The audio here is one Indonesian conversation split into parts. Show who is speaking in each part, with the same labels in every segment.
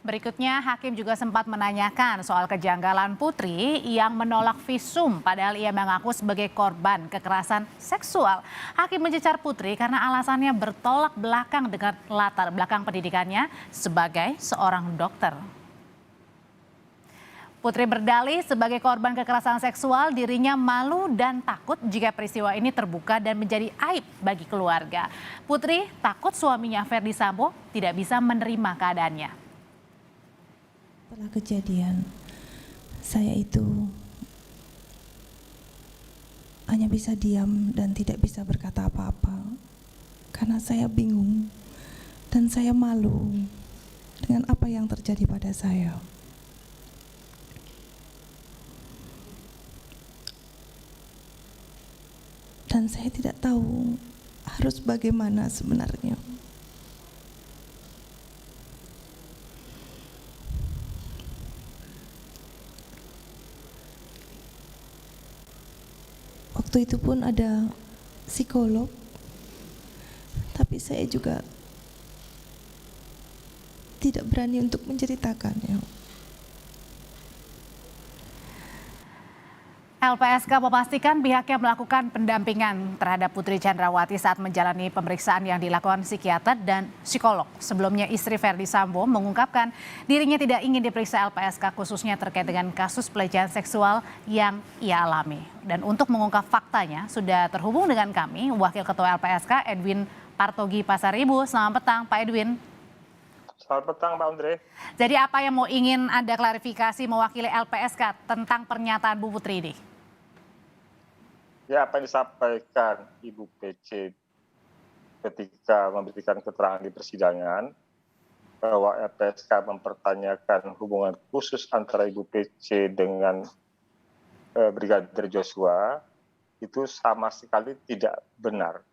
Speaker 1: Berikutnya, Hakim juga sempat menanyakan soal kejanggalan Putri yang menolak visum padahal ia mengaku sebagai korban kekerasan seksual. Hakim mencecar Putri karena alasannya bertolak belakang dengan latar belakang pendidikannya sebagai seorang dokter. Putri berdalih sebagai korban kekerasan seksual dirinya malu dan takut jika peristiwa ini terbuka dan menjadi aib bagi keluarga. Putri takut suaminya Ferdy Sambo tidak bisa menerima keadaannya.
Speaker 2: Setelah kejadian, saya itu hanya bisa diam dan tidak bisa berkata apa-apa karena saya bingung dan saya malu dengan apa yang terjadi pada saya. Dan saya tidak tahu harus bagaimana sebenarnya. Waktu itu pun ada psikolog, tapi saya juga tidak berani untuk menceritakannya.
Speaker 1: LPSK memastikan pihaknya melakukan pendampingan terhadap Putri Chandrawati saat menjalani pemeriksaan yang dilakukan psikiater dan psikolog. Sebelumnya istri Ferdy Sambo mengungkapkan dirinya tidak ingin diperiksa LPSK khususnya terkait dengan kasus pelecehan seksual yang ia alami. Dan untuk mengungkap faktanya sudah terhubung dengan kami Wakil Ketua LPSK Edwin Partogi Pasaribu. Selamat petang Pak Edwin.
Speaker 3: Selamat petang Pak Andre.
Speaker 1: Jadi apa yang mau ingin Anda klarifikasi mewakili LPSK tentang pernyataan Bu Putri ini?
Speaker 3: Ya, apa yang disampaikan Ibu PC ketika memberikan keterangan di persidangan bahwa LPSK mempertanyakan hubungan khusus antara Ibu PC dengan Brigadir Joshua itu sama sekali tidak benar.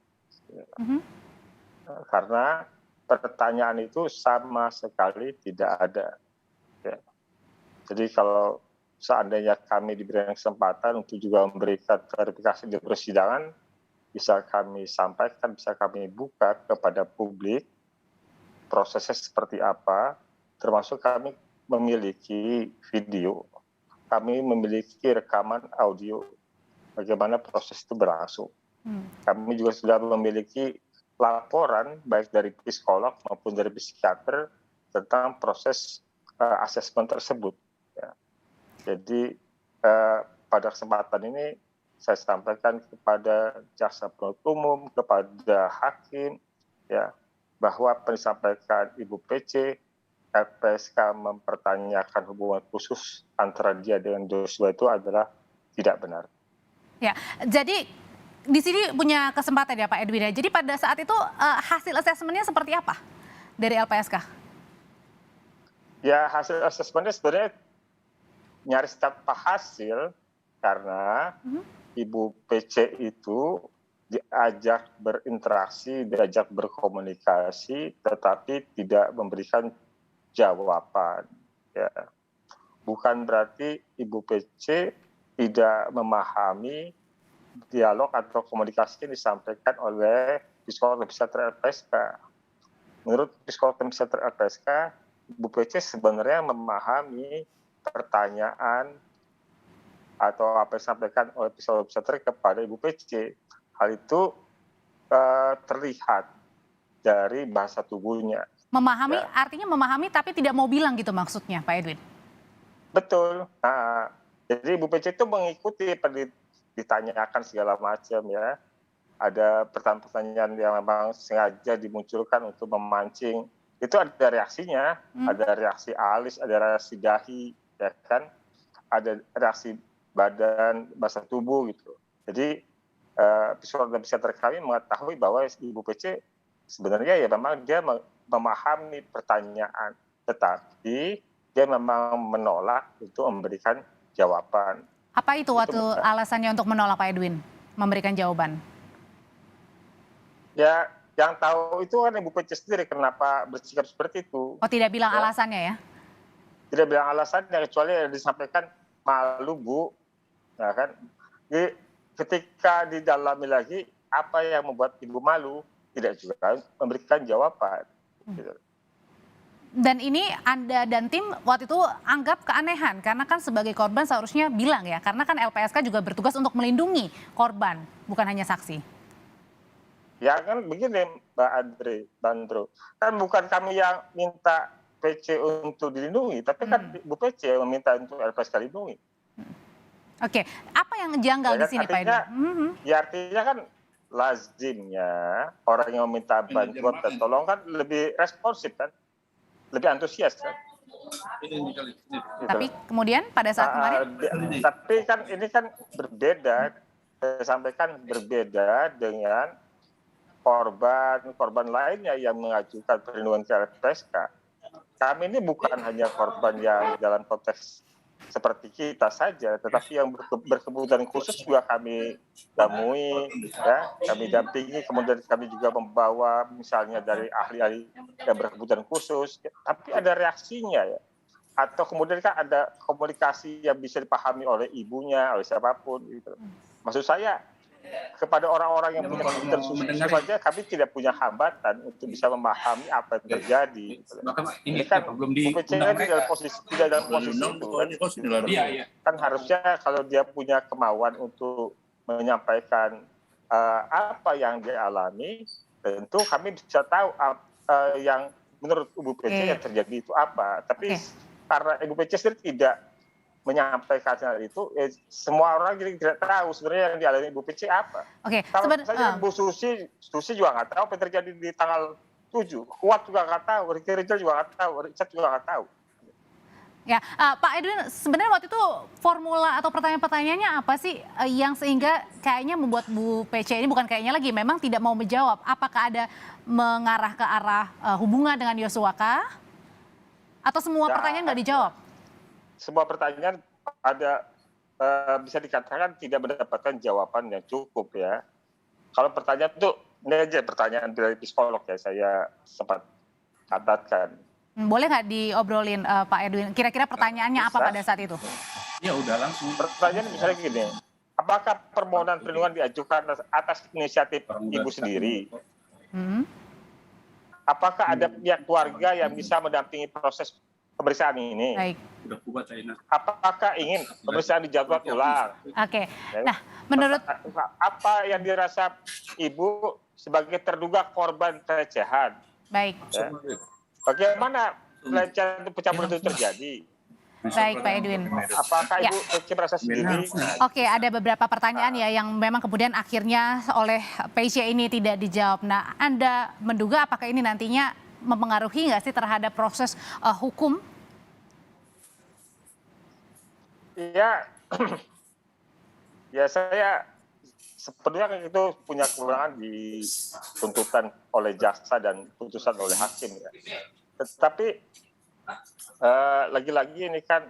Speaker 3: Karena pertanyaan itu sama sekali tidak ada. Ya. Jadi kalau seandainya kami diberikan kesempatan untuk juga memberikan klarifikasi di persidangan, bisa kami sampaikan, bisa kami buka kepada publik prosesnya seperti apa, termasuk kami memiliki video, kami memiliki rekaman audio, bagaimana proses itu berlangsung. Kami juga sudah memiliki laporan baik dari psikolog maupun dari psikiater tentang proses asesmen tersebut. Ya. Jadi pada kesempatan ini saya sampaikan kepada jaksa penuntut umum, kepada hakim, ya, bahwa apa yang disampaikan Ibu PC, LPSK mempertanyakan hubungan khusus antara dia dengan Joshua itu adalah tidak benar.
Speaker 1: Ya, jadi di sini punya kesempatan ya Pak Edwin ya. Jadi pada saat itu hasil asesmennya seperti apa dari LPSK?
Speaker 3: Ya, hasil asesmennya sebenarnya nyaris tanpa hasil karena Ibu PC itu diajak berinteraksi, diajak berkomunikasi, tetapi tidak memberikan jawaban. Ya. Bukan berarti Ibu PC tidak memahami dialog atau komunikasi yang disampaikan oleh psikolog dan psikiater LPSK. Menurut psikolog dan psikiater LPSK, Ibu PC sebenarnya memahami pertanyaan atau apa yang disampaikan oleh psikolog psikiater kepada Ibu PC. Hal itu terlihat dari bahasa tubuhnya.
Speaker 1: Memahami
Speaker 3: Ya.
Speaker 1: artinya memahami tapi tidak mau bilang gitu maksudnya Pak Edwin?
Speaker 3: Betul. Nah, jadi Ibu PC itu mengikuti ditanyakan segala macam ya. Ada pertanyaan-pertanyaan yang memang sengaja dimunculkan untuk memancing. Itu ada reaksinya, ada reaksi alis, ada reaksi dahi, ya kan? Ada reaksi badan, bahasa tubuh gitu. Jadi psikolog dan psikiater kami mengetahui bahwa Ibu PC sebenarnya ya memang dia memahami pertanyaan, tetapi dia memang menolak untuk memberikan jawaban.
Speaker 1: Apa itu waktu alasannya untuk menolak Pak Edwin memberikan jawaban?
Speaker 3: Ya, yang tahu itu kan Ibu PC sendiri kenapa bersikap seperti itu.
Speaker 1: Oh tidak bilang
Speaker 3: Ya.
Speaker 1: alasannya ya?
Speaker 3: Tidak bilang alasannya kecuali yang disampaikan malu Bu, ya kan? Jadi ketika didalami lagi apa yang membuat Ibu malu tidak juga memberikan jawaban. Gitu.
Speaker 1: Dan ini Anda dan tim waktu itu anggap keanehan karena kan sebagai korban seharusnya bilang ya, karena kan LPSK juga bertugas untuk melindungi korban, bukan hanya saksi.
Speaker 3: Ya kan begini Mbak Andri, Bandro, kan bukan kami yang minta PC untuk dilindungi, tapi kan Ibu PC yang meminta untuk LPSK dilindungi.
Speaker 1: Oke, apa yang janggal
Speaker 3: Ya
Speaker 1: di
Speaker 3: kan,
Speaker 1: sini Pak
Speaker 3: artinya,
Speaker 1: Edwin?
Speaker 3: ya artinya kan lazimnya orang yang meminta bantuan dan tolong kan lebih responsif kan, lebih antusias kan. Gitu.
Speaker 1: Tapi kemudian pada saat kemarin,
Speaker 3: Tapi kan ini kan berbeda, saya sampaikan berbeda dengan korban lainnya yang mengajukan perlindungan ke LPSK. Kami ini bukan hanya korban yang dalam konteks seperti kita saja, tetapi yang berkebutuhan khusus juga kami temui, ya, kami dampingi, kemudian kami juga membawa misalnya dari ahli-ahli yang berkebutuhan khusus, ya, tapi ada reaksinya ya, atau kemudian kan ada komunikasi yang bisa dipahami oleh ibunya, oleh siapapun, gitu. Maksud saya kepada orang-orang yang punya kebutuhan khusus saja kami tidak punya hambatan untuk bisa memahami apa yang terjadi. Ini kan UPC tidak dalam posisi itu kan. Kan harusnya kalau dia punya kemauan untuk menyampaikan apa yang dia alami, tentu kami bisa tahu yang menurut Ibu PC yang terjadi itu apa. Tapi karena Ibu PC sendiri tidak menyampaikan hal itu, semua orang jadi tidak tahu sebenarnya yang dialami Ibu PC apa. Kalau misalnya Bu Susi juga nggak tahu apa yang terjadi di tanggal 7, Kuat juga nggak tahu, Ricky Rizal juga nggak tahu, Richard juga nggak tahu.
Speaker 1: Ya, Pak Edwin, sebenarnya waktu itu formula atau pertanyaan-pertanyaannya apa sih yang sehingga kayaknya membuat Bu PC ini bukan kayaknya lagi, memang tidak mau menjawab. Apakah ada mengarah ke arah hubungan dengan Yosua kah? Atau semua pertanyaan nggak dijawab?
Speaker 3: Semua pertanyaan ada bisa dikatakan tidak mendapatkan jawaban yang cukup ya. Kalau pertanyaan itu ini aja pertanyaan dari psikolog ya, saya sempat catatkan.
Speaker 1: Boleh nggak diobrolin Pak Edwin? Kira-kira pertanyaannya apa pada saat itu?
Speaker 4: Ya udah langsung.
Speaker 3: Pertanyaan misalnya gini, apakah permohonan perlindungan diajukan atas inisiatif Ibu sendiri? Apakah ada pihak keluarga yang bisa mendampingi proses pemeriksaan ini?
Speaker 1: Baik.
Speaker 3: Apakah ingin pemeriksaan dijadwal ulang?
Speaker 1: Oke. Nah, menurut
Speaker 3: apa yang dirasa Ibu sebagai terduga korban pelecehan?
Speaker 1: Baik.
Speaker 3: Ya. Bagaimana pelecehan itu pencabulan itu terjadi?
Speaker 1: Baik, Pak Edwin.
Speaker 3: Apakah Ibu merasa sendiri?
Speaker 1: Oke, ada beberapa pertanyaan ya yang memang kemudian akhirnya oleh PC ini tidak dijawab. Nah, Anda menduga apakah ini nantinya mempengaruhi nggak sih terhadap proses hukum?
Speaker 3: Ya, ya saya sepenuhnya itu punya kewenangan dituntutan oleh jaksa dan putusan oleh hakim ya. Tetapi lagi-lagi ini kan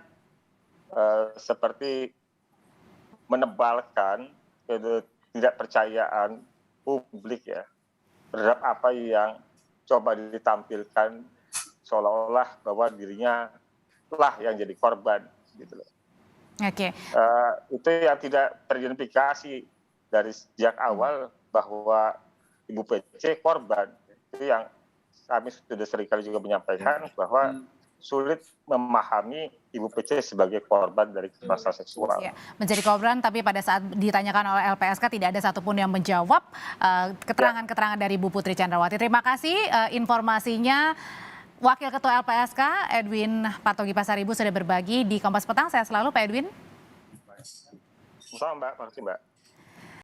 Speaker 3: seperti menebalkan ketidakpercayaan publik ya terhadap apa yang coba ditampilkan seolah-olah bahwa dirinya lah yang jadi korban gitu loh.
Speaker 1: Oke.
Speaker 3: Itu yang tidak teridentifikasi dari sejak awal bahwa Ibu PC korban. Itu yang kami sudah seringkali juga menyampaikan bahwa sulit memahami Ibu PC sebagai korban dari kekerasan seksual.
Speaker 1: Ya, menjadi korban, tapi pada saat ditanyakan oleh LPSK tidak ada satupun yang menjawab keterangan-keterangan dari Bu Putri Chandrawati. Terima kasih informasinya. Wakil Ketua LPSK Edwin Partogi Pasaribu sudah berbagi di Kompas Petang. Saya selalu Pak Edwin.
Speaker 3: Selamat Mbak, makasih Mbak.